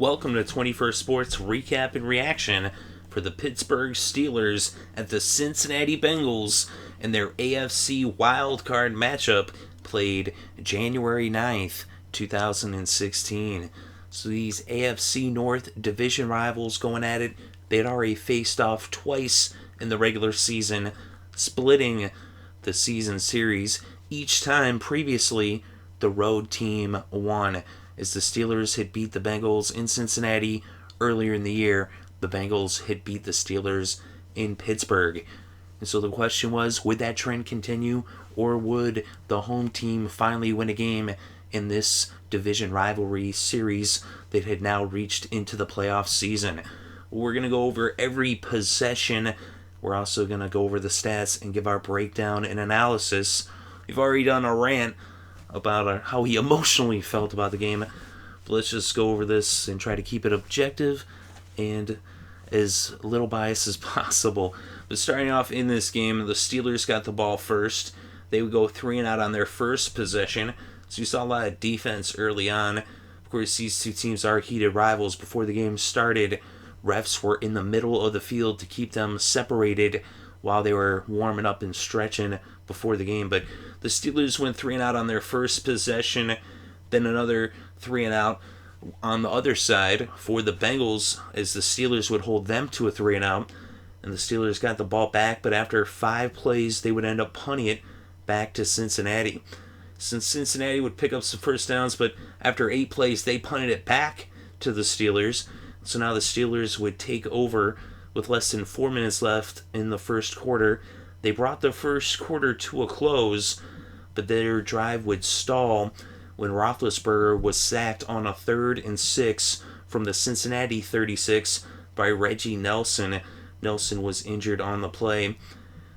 Welcome to 21st Sports Recap and Reaction for the Pittsburgh Steelers at the Cincinnati Bengals in their AFC wildcard matchup played January 9th, 2016. So these AFC North division rivals going at it, they'd already faced off twice in the regular season, splitting the season series. Each time previously, the road team won, as the Steelers had beat the Bengals in Cincinnati earlier in the year. The Bengals had beat the Steelers in Pittsburgh. And so the question was, would that trend continue, or would the home team finally win a game in this division rivalry series that had now reached into the playoff season? We're going to go over every possession. We're also going to go over the stats and give our breakdown and analysis. We've already done a rant about how he emotionally felt about the game. But let's just go over this and try to keep it objective and as little bias as possible. But starting off in this game, the Steelers got the ball first. They would go 3 and out on their first possession. So you saw a lot of defense early on. Of course, these two teams are heated rivals. Before the game started, refs were in the middle of the field to keep them separated while they were warming up and stretching before the game. But the Steelers went 3 and out on their first possession, then another 3 and out on the other side for the Bengals, as the Steelers would hold them to a 3 and out, and the Steelers got the ball back, but after 5 plays they would end up punting it back to Cincinnati. Since Cincinnati would pick up some first downs, but after 8 plays they punted it back to the Steelers. So now the Steelers would take over with less than 4 minutes left in the first quarter. They brought the first quarter to a close, but their drive would stall when Roethlisberger was sacked on a 3rd and 6 from the Cincinnati 36 by Reggie Nelson. Nelson was injured on the play.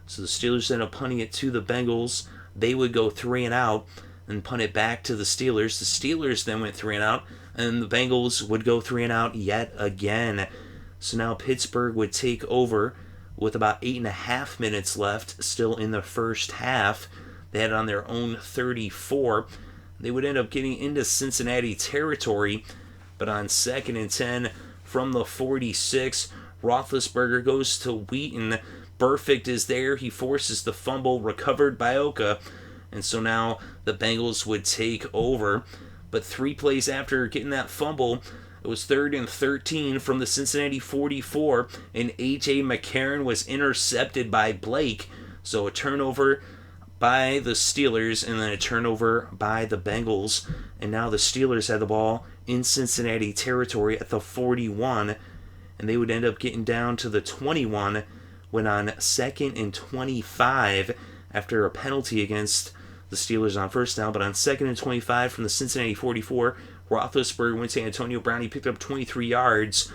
So the Steelers ended up punting it to the Bengals. They would go 3 and out and punt it back to the Steelers. The Steelers then went 3 and out, and the Bengals would go 3 and out yet again. So now Pittsburgh would take over with about 8.5 minutes left, still in the first half. They had it on their own 34. They would end up getting into Cincinnati territory, but on 2nd and 10 from the 46, Roethlisberger goes to Wheaton. Burfict is there. He forces the fumble, recovered by Oka, and so now the Bengals would take over. But 3 plays after getting that fumble, it was 3rd and 13 from the Cincinnati 44, and A.J. McCarron was intercepted by Blake. So a turnover by the Steelers, and then a turnover by the Bengals. And now the Steelers had the ball in Cincinnati territory at the 41, and they would end up getting down to the 21 when on 2nd and 25, after a penalty against the Steelers on first down. But on 2nd and 25 from the Cincinnati 44, Roethlisberger went to Antonio Brown. He picked up 23 yards,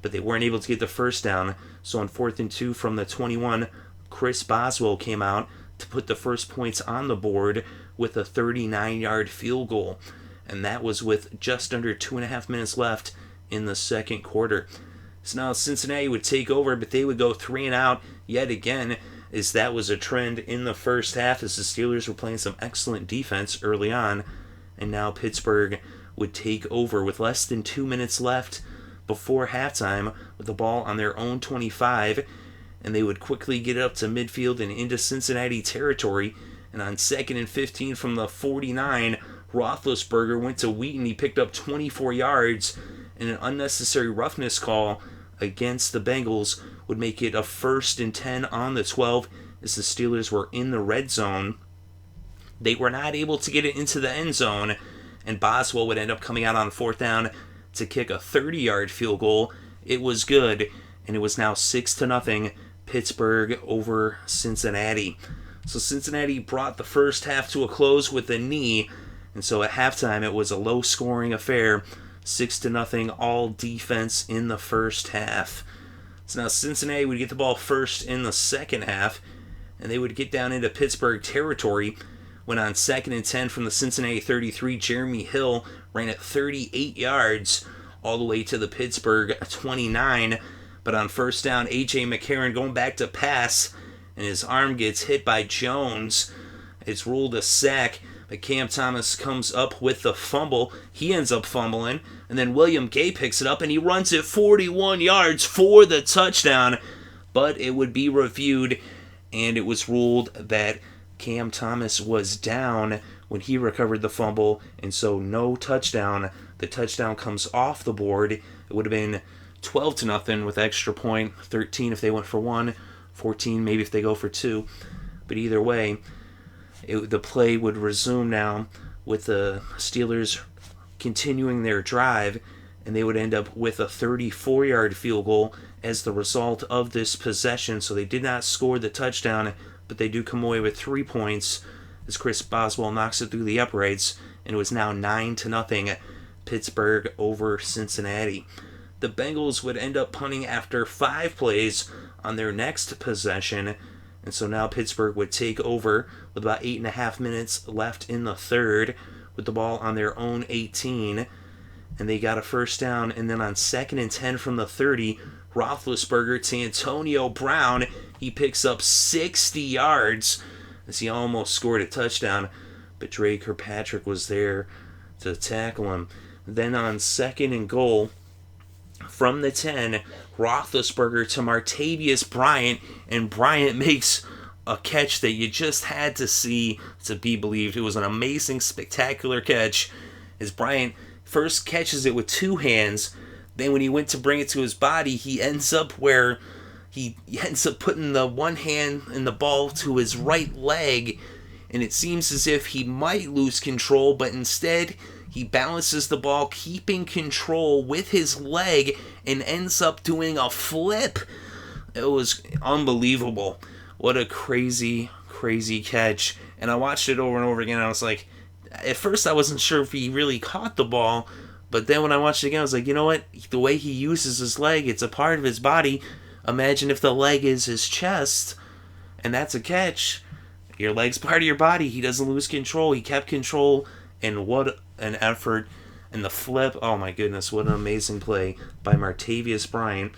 but they weren't able to get the first down. So on 4th and 2 from the 21, Chris Boswell came out to put the first points on the board with a 39-yard field goal. And that was with just under 2.5 minutes left in the second quarter. So now Cincinnati would take over, but they would go 3 and out yet again, as that was a trend in the first half, as the Steelers were playing some excellent defense early on. And now Pittsburgh would take over with less than 2 minutes left before halftime with the ball on their own 25, and they would quickly get up to midfield and into Cincinnati territory. And on 2nd and 15 from the 49, Roethlisberger went to Wheaton. He picked up 24 yards, and an unnecessary roughness call against the Bengals would make it a 1st and 10 on the 12, as the Steelers were in the red zone. They were not able to get it into the end zone, and Boswell would end up coming out on 4th down to kick a 30-yard field goal. It was good, and it was now 6-0 Pittsburgh over Cincinnati. So Cincinnati brought the first half to a close with a knee, and so at halftime it was a low-scoring affair, 6-0 all defense in the first half. So now Cincinnati would get the ball first in the second half, and they would get down into Pittsburgh territory when on 2nd and 10 from the Cincinnati 33, Jeremy Hill ran at 38 yards all the way to the Pittsburgh 29. But on first down, A.J. McCarron going back to pass, and his arm gets hit by Jones. It's ruled a sack, Cam Thomas comes up with the fumble. He ends up fumbling, and then William Gay picks it up, and he runs it 41 yards for the touchdown. But it would be reviewed, and it was ruled that Cam Thomas was down when he recovered the fumble, and so no touchdown. The touchdown comes off the board. It would have been 12-0 with extra point, 13 if they went for one, 14 maybe if they go for two. But either way, the play would resume now with the Steelers continuing their drive, and they would end up with a 34-yard field goal as the result of this possession. So they did not score the touchdown, but they do come away with 3 points as Chris Boswell knocks it through the uprights, and it was now 9-0 Pittsburgh over Cincinnati. The Bengals would end up punting after 5 plays on their next possession, and so now Pittsburgh would take over with about 8.5 minutes left in the third with the ball on their own 18, and they got a first down. And then on 2nd and 10 from the 30, Roethlisberger to Antonio Brown. He picks up 60 yards as he almost scored a touchdown, but Dre Kirkpatrick was there to tackle him. Then on 2nd and goal from the 10, Roethlisberger to Martavius Bryant, and Bryant makes a catch that you just had to see to be believed. It was an amazing, spectacular catch as Bryant first catches it with 2 hands. Then when he went to bring it to his body, he ends up putting the one hand and the ball to his right leg, and it seems as if he might lose control, but instead he balances the ball, keeping control with his leg, and ends up doing a flip. It was unbelievable. What a crazy, crazy catch. And I watched it over and over again, and I was like, at first I wasn't sure if he really caught the ball, but then when I watched it again, I was like, you know what? The way he uses his leg, it's a part of his body. Imagine if the leg is his chest, and that's a catch. Your leg's part of your body. He doesn't lose control. He kept control, and what an effort. And the flip, oh my goodness, what an amazing play by Martavius Bryant.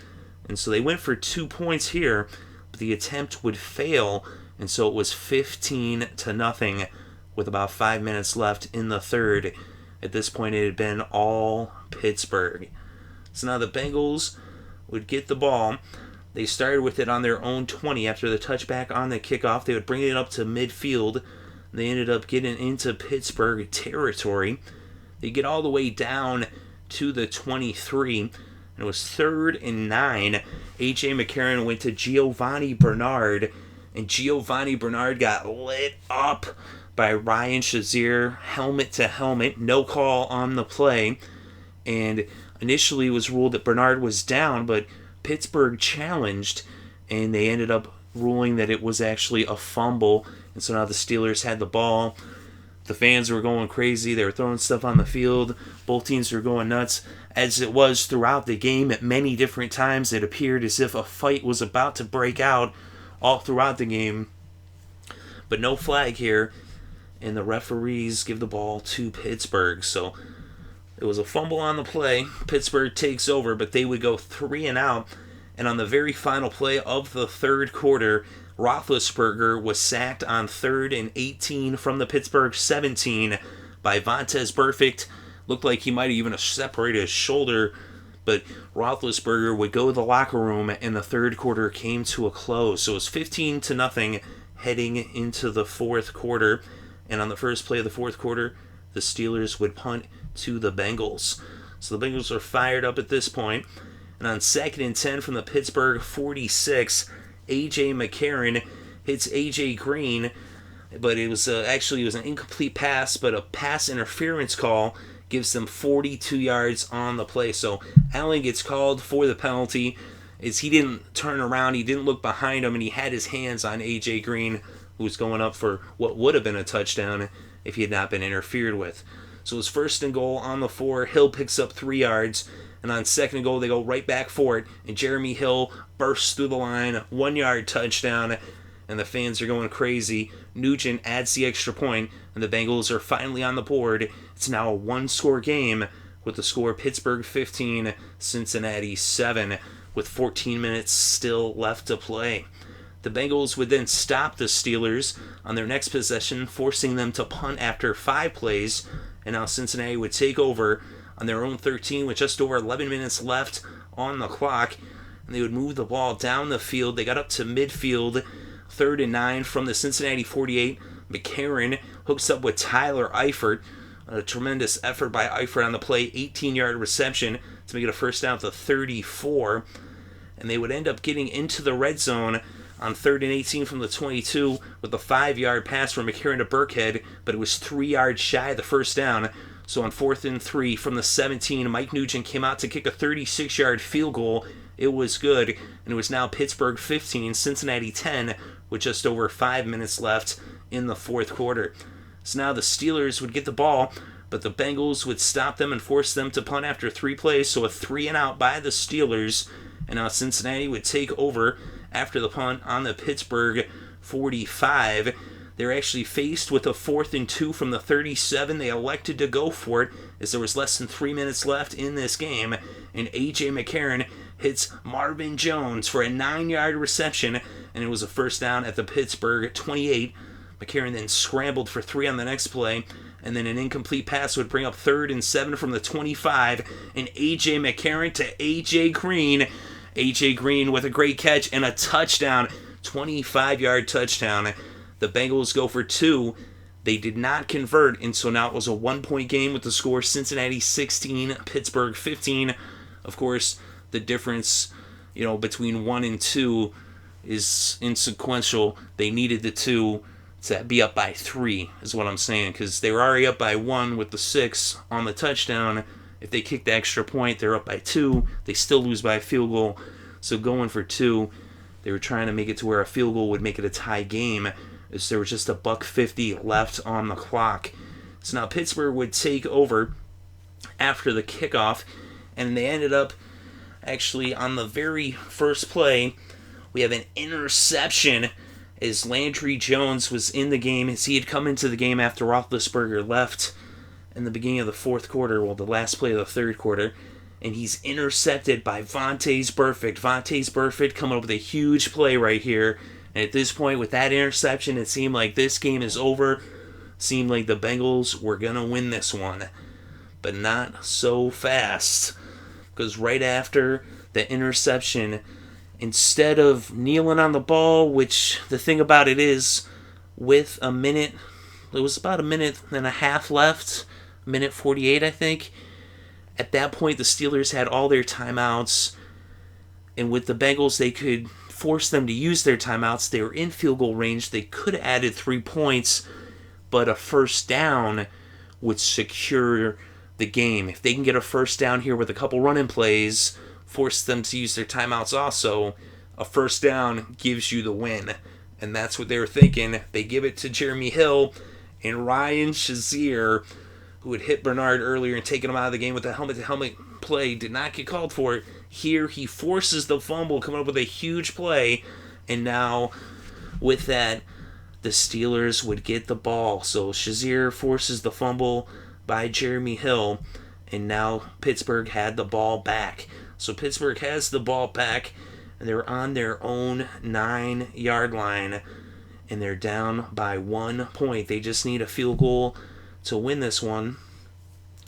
And so they went for 2 points here, but the attempt would fail, and so it was 15-0 with about 5 minutes left in the third. At this point, it had been all Pittsburgh. So now the Bengals would get the ball. They started with it on their own 20 after the touchback on the kickoff. They would bring it up to midfield. They ended up getting into Pittsburgh territory. They get all the way down to the 23, and it was 3rd and 9. A.J. McCarron went to Giovanni Bernard, and Giovanni Bernard got lit up by Ryan Shazier, helmet to helmet, no call on the play, and initially it was ruled that Bernard was down, but Pittsburgh challenged, and they ended up ruling that it was actually a fumble, and so now the Steelers had the ball. The fans were going crazy. They were throwing stuff on the field. Both teams were going nuts. As it was throughout the game, at many different times, it appeared as if a fight was about to break out all throughout the game. But no flag here, and the referees give the ball to Pittsburgh. So it was a fumble on the play. Pittsburgh takes over, but they would go 3 and out. And on the very final play of the third quarter, Roethlisberger was sacked on 3rd and 18 from the Pittsburgh 17 by Vontaze Burfict. Looked like he might have even separated his shoulder, but Roethlisberger would go to the locker room, and the third quarter came to a close. So it was 15-0 heading into the fourth quarter. And on the first play of the fourth quarter, the Steelers would punt to the Bengals. So the Bengals are fired up at this point. And on 2nd and 10 from the Pittsburgh 46, A.J. McCarron hits A.J. Green, but it was an incomplete pass, but a pass interference call gives them 42 yards on the play. So Allen gets called for the penalty. He didn't turn around, he didn't look behind him, and he had his hands on A.J. Green, who was going up for what would have been a touchdown if he had not been interfered with. So it was 1st and goal on the 4. Hill picks up 3 yards. And on 2nd and goal, they go right back for it. And Jeremy Hill bursts through the line, 1-yard touchdown. And the fans are going crazy. Nugent adds the extra point, and the Bengals are finally on the board. It's now a 1-score game with the score Pittsburgh 15, Cincinnati 7, with 14 minutes still left to play. The Bengals would then stop the Steelers on their next possession, forcing them to punt after 5 plays, and now Cincinnati would take over on their own 13 with just over 11 minutes left on the clock, and they would move the ball down the field. They got up to midfield, 3rd and 9 from the Cincinnati 48. McCarron hooks up with Tyler Eifert. A tremendous effort by Eifert on the play, 18-yard reception to make it a first down to 34. And they would end up getting into the red zone on 3rd and 18 from the 22 with a 5-yard pass from McCarron to Burkhead, but it was 3 yards shy of the first down. So on 4th and 3 from the 17, Mike Nugent came out to kick a 36-yard field goal. It was good, and it was now Pittsburgh 15, Cincinnati 10, with just over 5 minutes left in the fourth quarter. So now the Steelers would get the ball, but the Bengals would stop them and force them to punt after 3 plays, so a 3-and-out by the Steelers, and now Cincinnati would take over after the punt on the Pittsburgh 45. They're actually faced with a 4th and 2 from the 37. They elected to go for it as there was less than 3 minutes left in this game, and A.J. McCarron hits Marvin Jones for a 9-yard reception, and it was a first down at the Pittsburgh 28. McCarron then scrambled for 3 on the next play, and then an incomplete pass would bring up 3rd and 7 from the 25, and A.J. McCarron to A.J. Green. A.J. Green with a great catch and a touchdown, 25-yard touchdown. The Bengals go for 2. They did not convert, and so now it was a 1-point game with the score Cincinnati 16, Pittsburgh 15. Of course, the difference, between 1 and 2 is insequential. They needed the 2 to be up by 3, is what I'm saying, because they were already up by 1 with the 6 on the touchdown. If they kick the extra point, they're up by 2. They still lose by a field goal. So going for 2, they were trying to make it to where a field goal would make it a tie game, as there was just a $1.50 left on the clock. So now Pittsburgh would take over after the kickoff, and they ended up actually on the very first play, we have an interception as Landry Jones was in the game, as he had come into the game after Roethlisberger left in the beginning of the fourth quarter, the last play of the third quarter, and he's intercepted by Vontaze Burfict. Vontaze Burfict coming up with a huge play right here, and at this point, with that interception, it seemed like this game is over. Seemed like the Bengals were going to win this one, but not so fast, because right after the interception, instead of kneeling on the ball, which the thing about it is, with a minute, it was about a minute and a half left, minute 48, I think. At that point, the Steelers had all their timeouts, and with the Bengals, they could force them to use their timeouts. They were in field goal range. They could have added 3 points, but a first down would secure the game. If they can get a first down here with a couple running plays, force them to use their timeouts also, a first down gives you the win. And that's what they were thinking. They give it to Jeremy Hill, and Ryan Shazier, who had hit Bernard earlier and taken him out of the game with the helmet-to-helmet play, did not get called for it. Here he forces the fumble, coming up with a huge play, and now with that, the Steelers would get the ball. So Shazier forces the fumble by Jeremy Hill, and now Pittsburgh had the ball back. So Pittsburgh has the ball back, and they're on their own 9-yard line, and they're down by 1 point. They just need a field goal to win this one.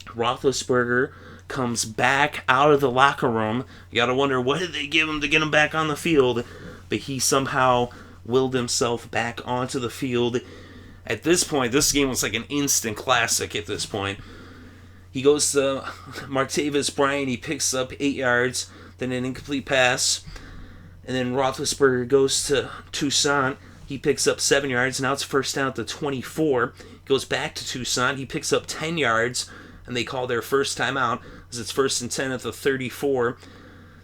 Roethlisberger comes back out of the locker room. You got to wonder, what did they give him to get him back on the field? But he somehow willed himself back onto the field. At this point, this game was like an instant classic at this point. He goes to Martavis Bryant. He picks up 8 yards, then an incomplete pass. And then Roethlisberger goes to Toussaint. He picks up 7 yards. Now it's first down at the 24. Goes back to Toussaint. He picks up 10 yards, and they call their first timeout as it's 1st and 10 at the 34.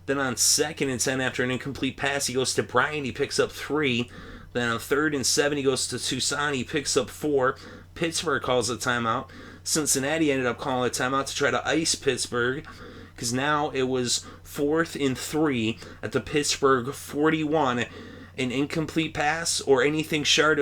Then on 2nd and 10 after an incomplete pass, he goes to Bryant. He picks up 3. Then on 3rd and 7, he goes to Toussaint. He picks up 4. Pittsburgh calls a timeout. Cincinnati ended up calling a timeout to try to ice Pittsburgh, because now it was 4th and 3 at the Pittsburgh 41. An incomplete pass or anything short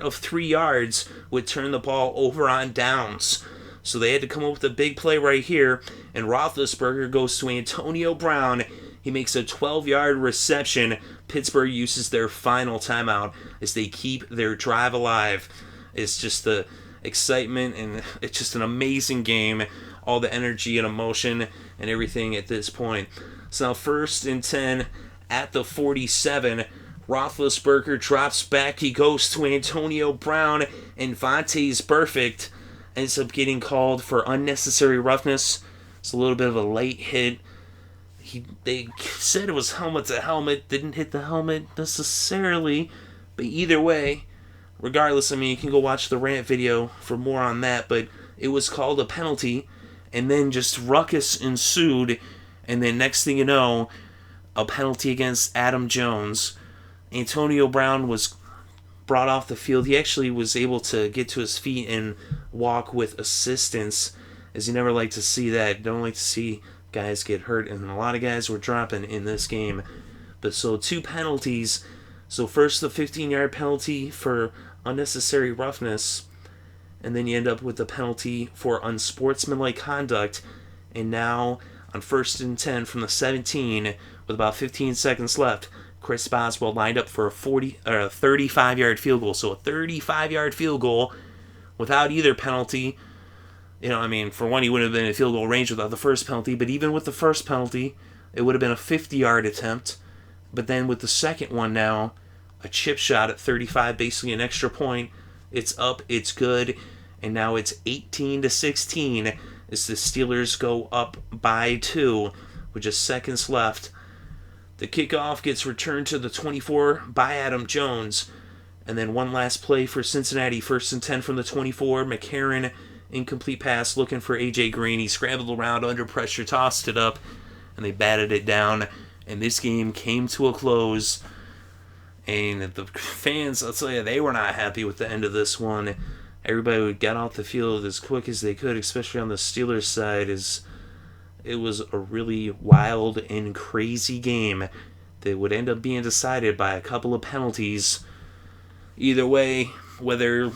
of 3 yards would turn the ball over on downs. So they had to come up with a big play right here, and Roethlisberger goes to Antonio Brown, He makes a 12-yard reception. Pittsburgh uses their final timeout as they keep their drive alive. It's just the excitement, and it's just an amazing game. All the energy and emotion and everything at this point. So now 1st and 10 at the 47. Roethlisberger drops back. He goes to Antonio Brown, and Vontaze Burfict ends up getting called for unnecessary roughness. It's a little bit of a late hit. They said it was helmet to helmet. Didn't hit the helmet necessarily. But either way, regardless, I mean, you can go watch the rant video for more on that. But it was called a penalty. And then just ruckus ensued. And then next thing you know, a penalty against Adam Jones. Antonio Brown was brought off the field. He actually was able to get to his feet and walk with assistance, as you never like to see that. Don't like to see guys get hurt, and a lot of guys were dropping in this game. But so 2 penalties. So first the 15-yard penalty for unnecessary roughness, and then you end up with the penalty for unsportsmanlike conduct. And now on 1st and 10 from the 17, with about 15 seconds left, Chris Boswell lined up for a 35-yard field goal. So a 35-yard field goal without either penalty. You know, I mean, for one, he wouldn't have been in field goal range without the first penalty, but even with the first penalty, it would have been a 50-yard attempt. But then with the second one now, a chip shot at 35, basically an extra point. It's up, it's good, and now it's 18-16 as the Steelers go up by 2 with just seconds left. The kickoff gets returned to the 24 by Adam Jones, and then one last play for Cincinnati, 1st and 10 from the 24. McCarron, incomplete pass, looking for A.J. Green. He scrambled around under pressure, tossed it up, and they batted it down. And this game came to a close. And the fans, I'll tell you, they were not happy with the end of this one. Everybody got off the field as quick as they could, especially on the Steelers side. It was a really wild and crazy game that would end up being decided by a couple of penalties. Either way, whether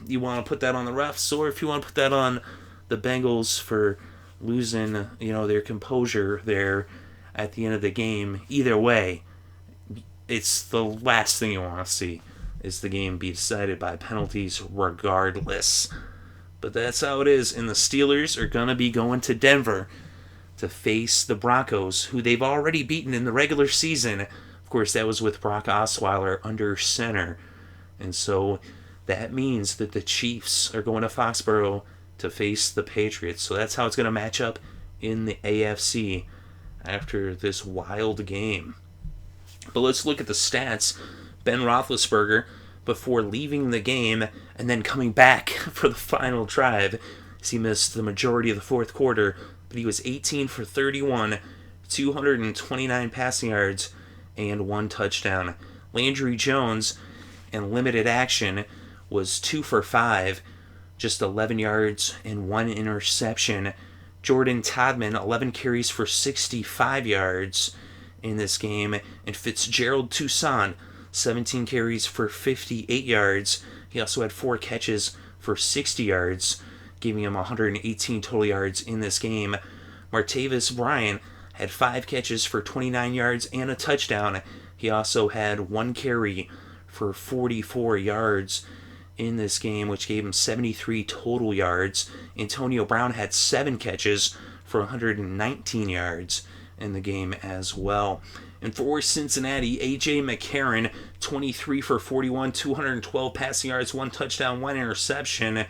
you want to put that on the refs or if you want to put that on the Bengals for losing, their composure there at the end of the game. Either way, it's the last thing you want to see is the game be decided by penalties regardless. But that's how it is, and the Steelers are going to be going to Denver to face the Broncos, who they've already beaten in the regular season. Of course, that was with Brock Osweiler under center. And so that means that the Chiefs are going to Foxborough to face the Patriots. So that's how it's going to match up in the AFC after this wild game. But let's look at the stats. Ben Roethlisberger, before leaving the game and then coming back for the final drive, as he missed the majority of the fourth quarter, but he was 18 for 31, 229 passing yards, and 1 touchdown. Landry Jones, in limited action, was 2 for 5, just 11 yards and 1 interception. Jordan Todman, 11 carries for 65 yards in this game. And Fitzgerald Toussaint, 17 carries for 58 yards. He also had 4 catches for 60 yards, giving him 118 total yards in this game. Martavis Bryant had 5 catches for 29 yards and a touchdown. He also had 1 carry for 44 yards in this game, which gave him 73 total yards. Antonio Brown had 7 catches for 119 yards in the game as well. And for Cincinnati, A.J. McCarron, 23 for 41, 212 passing yards, 1 touchdown, 1 interception.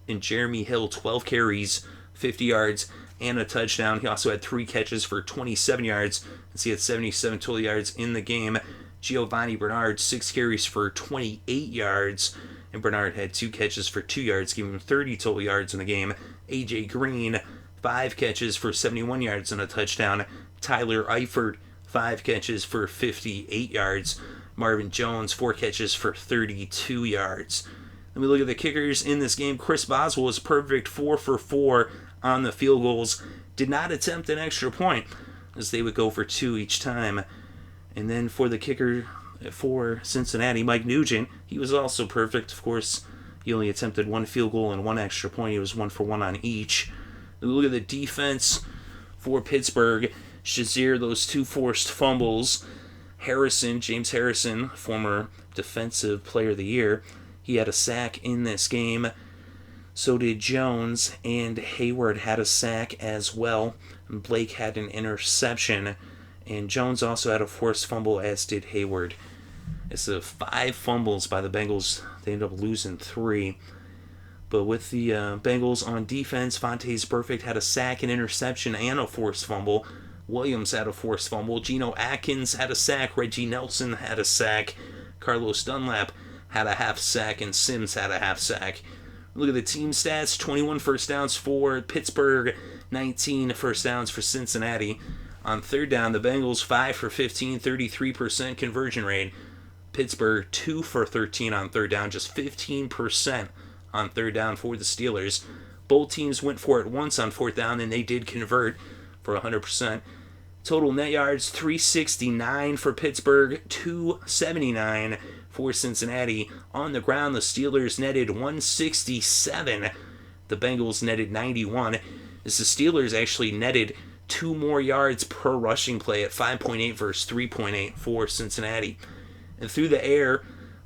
And Jeremy Hill, 12 carries, 50 yards, and a touchdown. He also had 3 catches for 27 yards, and he had 77 total yards in the game. Giovanni Bernard, 6 carries for 28 yards, and Bernard had 2 catches for 2 yards, giving him 30 total yards in the game. A.J. Green, 5 catches for 71 yards and a touchdown. Tyler Eifert, 5 catches for 58 yards. Marvin Jones, 4 catches for 32 yards. Then we look at the kickers in this game. Chris Boswell was perfect, 4 for 4 on the field goals. Did not attempt an extra point, as they would go for 2 each time. And then for the kicker for Cincinnati, Mike Nugent, he was also perfect. Of course, he only attempted 1 field goal and 1 extra point. He was 1 for 1 on each. Then we look at the defense for Pittsburgh. Shazier, those 2 forced fumbles. James Harrison, former Defensive Player of the Year, he had a sack in this game. So did Jones, and Hayward had a sack as well. And Blake had an interception, and Jones also had a forced fumble, as did Hayward. It's 5 fumbles by the Bengals. They ended up losing 3. But with the Bengals on defense, Vontaze Burfict had a sack, an interception, and a forced fumble. Williams had a forced fumble. Geno Atkins had a sack. Reggie Nelson had a sack. Carlos Dunlap had a half sack, and Sims had a half sack. Look at the team stats. 21 first downs for Pittsburgh, 19 first downs for Cincinnati. On third down, the Bengals 5 for 15, 33% conversion rate. Pittsburgh 2 for 13 on third down, just 15% on third down for the Steelers. Both teams went for it once on fourth down, and they did convert for 100%. Total net yards, 369 for Pittsburgh, 279 for Cincinnati. On the ground, the Steelers netted 167. The Bengals netted 91. As the Steelers actually netted 2 more yards per rushing play at 5.8 versus 3.8 for Cincinnati. And through the air,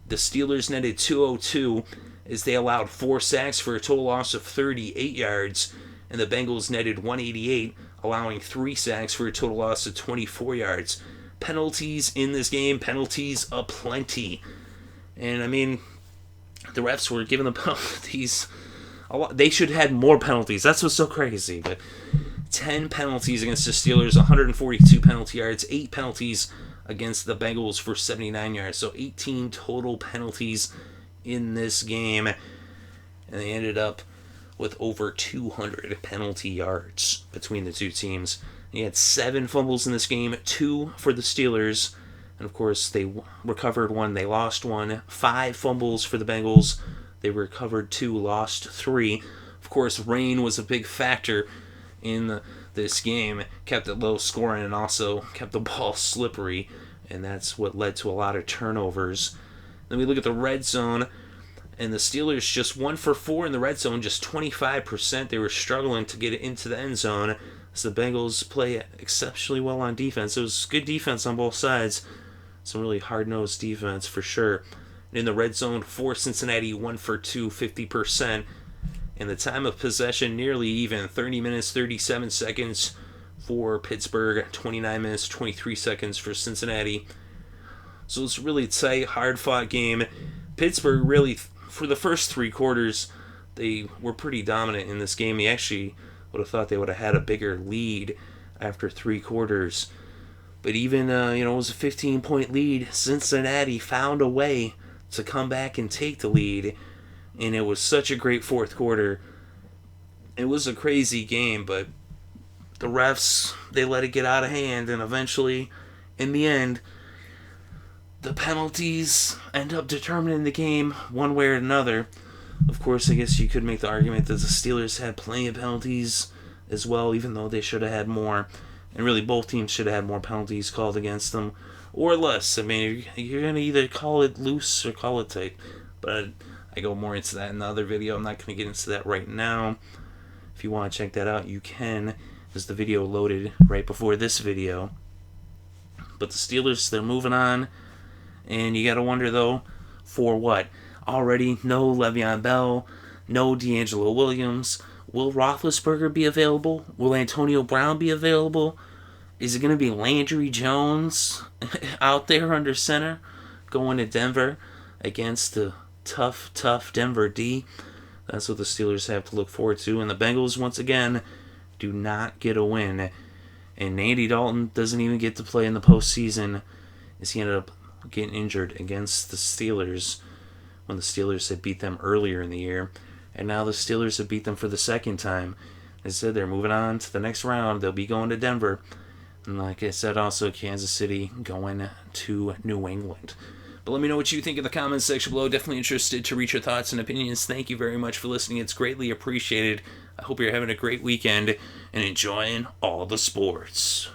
the Steelers netted 202 as they allowed 4 sacks for a total loss of 38 yards. And the Bengals netted 188, allowing 3 sacks for a total loss of 24 yards. Penalties in this game, penalties aplenty. And I mean, the refs were giving the penalties a lot. They should have had more penalties. That's what's so crazy. But 10 penalties against the Steelers, 142 penalty yards, 8 penalties against the Bengals for 79 yards. So 18 total penalties in this game. And they ended up with over 200 penalty yards between the two teams. He had 7 fumbles in this game, 2 for the Steelers. And of course, they recovered 1, they lost 1. 5 fumbles for the Bengals. They recovered 2, lost 3. Of course, rain was a big factor in this game. Kept it low scoring and also kept the ball slippery. And that's what led to a lot of turnovers. Then we look at the red zone. And the Steelers just 1 for 4 in the red zone, just 25%. They were struggling to get into the end zone. So the Bengals play exceptionally well on defense. It was good defense on both sides. Some really hard-nosed defense for sure. In the red zone for Cincinnati, 1 for 2, 50%. And the time of possession nearly even, 30 minutes, 37 seconds for Pittsburgh, 29 minutes, 23 seconds for Cincinnati. So it's a really tight, hard-fought game. Pittsburgh really, for the first 3 quarters, they were pretty dominant in this game. You actually would have thought they would have had a bigger lead after 3 quarters. But even, it was a 15-point lead. Cincinnati found a way to come back and take the lead. And it was such a great fourth quarter. It was a crazy game, but the refs, they let it get out of hand. And eventually, in the end, the penalties end up determining the game one way or another. Of course, I guess you could make the argument that the Steelers had plenty of penalties as well, even though they should have had more. And really, both teams should have had more penalties called against them, or less. I mean, you're going to either call it loose or call it tight. But I go more into that in the other video. I'm not going to get into that right now. If you want to check that out, you can. There's the video loaded right before this video. But the Steelers, they're moving on. And you got to wonder, though, for what? Already no Le'Veon Bell, no D'Angelo Williams. Will Roethlisberger be available? Will Antonio Brown be available? Is it going to be Landry Jones out there under center going to Denver against the tough Denver D? That's what the Steelers have to look forward to. And the Bengals, once again, do not get a win. And Andy Dalton doesn't even get to play in the postseason as he ended up getting injured against the Steelers when the Steelers had beat them earlier in the year. And now the Steelers have beat them for the second time. As I said, they're moving on to the next round. They'll be going to Denver. And like I said, also Kansas City going to New England. But let me know what you think in the comments section below. Definitely interested to read your thoughts and opinions. Thank you very much for listening. It's greatly appreciated. I hope you're having a great weekend and enjoying all the sports.